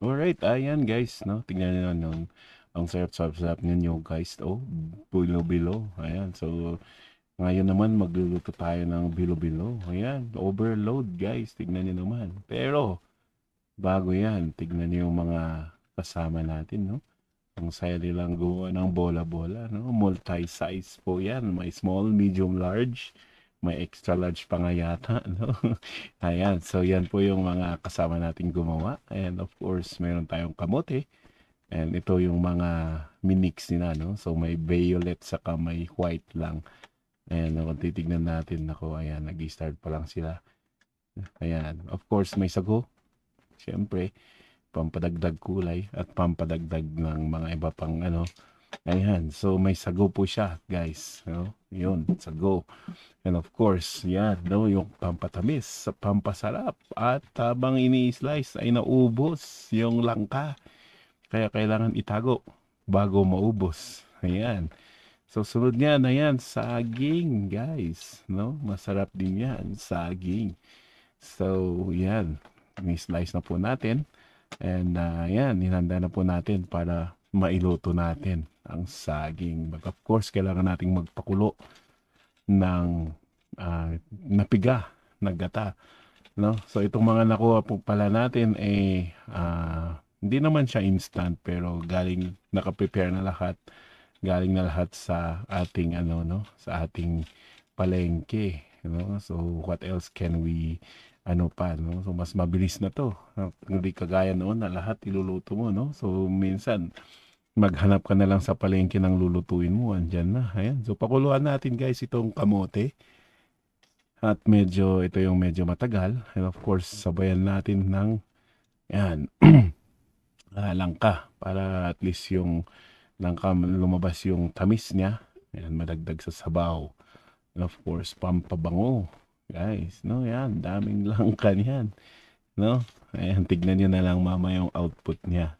Alright, ayan guys, no? Tingnan niyo nun. Ang sarap-sarap ninyo guys. Oh, bilo-bilo. Ayan, so ngayon naman magluluto tayo ng bilo-bilo. Ayan, overload guys. Tignan niyo naman. Pero bago yan, tignan niyo yung mga kasama natin, no? Ang saya nilang gumawa ng bola-bola, no? Multi-size po yan. May small, medium, large. May extra large pa nga yata, no? Ayan, so yan po yung mga kasama nating gumawa. And of course, meron tayong kamote. And ito yung mga minix nila, no? So may violet saka may white lang. Ayan, no? Kung titignan natin, ako, ayan, nag-start pa lang sila. Ayan, of course, may sago. Siyempre, pampadagdag kulay at pampadagdag ng mga iba pang ano. Ayan, so may sago po siya, guys. No? Yun, sago. And of course, yan, no, yung pampatamis, pampasarap. At habang ini-slice ay naubos yung langka. Kaya kailangan itago bago maubos. Ayan. So sunod niyan, ayan, saging, guys. No? Masarap din yan, saging. So, yan. Ni-slice na po natin. And yan, hinanda na po natin para mailuto natin ang saging. But of course, kailangan nating magpakulo ng napiga, nagata. No? So itong mga nakuha po pala natin eh hindi naman siya instant pero galing naka-prepare na lahat. Galing na lahat sa ating ano no, sa ating palengke, no? So what else can we ano pa no? So mas mabilis na 'to. Hindi kagaya noon na lahat iluluto mo no. So minsan maghanap ka na lang sa palengke ng lulutuin mo, andyan na. Ayan. So pakuluan natin guys itong kamote. At medyo ito yung medyo matagal. And of course, sabayan natin ng yan, langka para at least yung langka lumabas yung tamis niya. Yan, madagdag sa sabaw. And of course, pampabango. Guys, no, yan, daming langka niyan. No? Ayan, tignan niyo na lang mama yung output niya.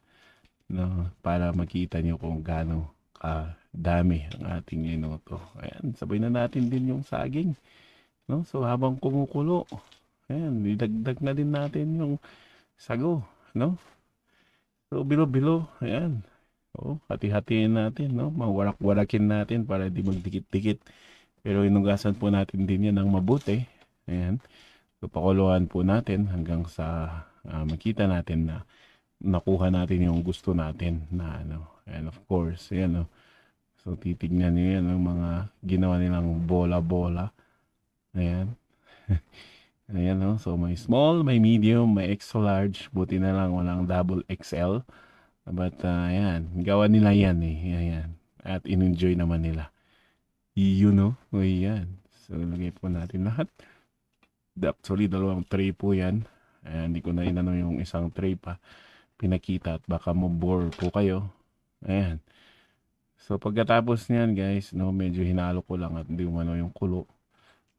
No, para makita niyo kung gaano dami ang ating inuto. Ayan, sabay na natin din yung saging. No? So habang kumukulo, ayan, idagdag na din natin yung sago, no? So bilo-bilo, ayan. Oh, hati-hatiin natin, no? Mawarak-warakin natin para di magdikit-dikit. Pero inugasan po natin din yan ng mabuti. Ayan. So pakuluan po natin hanggang sa makita natin na nakuha natin yung gusto natin na ano. And of course, ayan, no? So titignan niyo yan ang mga ginawa nilang bola-bola. Ayan. Ayan, no? So may small, may medium, may extra large. Buti na lang walang double XL. But ayan, gawa nila yan eh. Ayan. At in-enjoy naman nila. You know? O yan. So lagay po natin lahat. Actually, dalawang tray po yan. Ayan, hindi ko na inano yung isang tray pa. Pinakita at baka mo-bore po kayo. Ayan. So pagkatapos niyan guys, no, medyo hinalo ko lang at hindi umano yung kulo.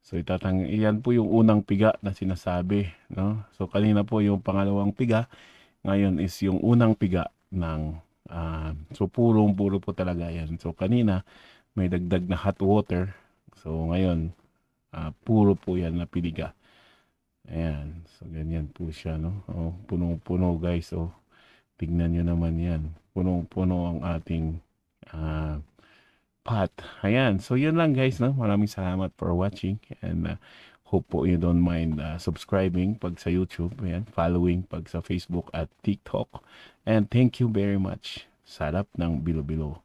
So iyan po yung unang piga na sinasabi, no? So kanina po yung pangalawang piga, ngayon is yung unang piga ng so puro po talaga yan. So kanina may dagdag na hot water. So ngayon puro po yan na piniga. Ayan. So ganyan po siya, no? Oh, punong-puno guys. Oh. Tignan nyo naman yan. Punong-puno ang ating pot. Ayan. So, yun lang guys. No? Maraming salamat for watching. And hope po you don't mind subscribing pag sa YouTube. Ayan. Following pag sa Facebook at TikTok. And thank you very much. Sarap ng bilo-bilo.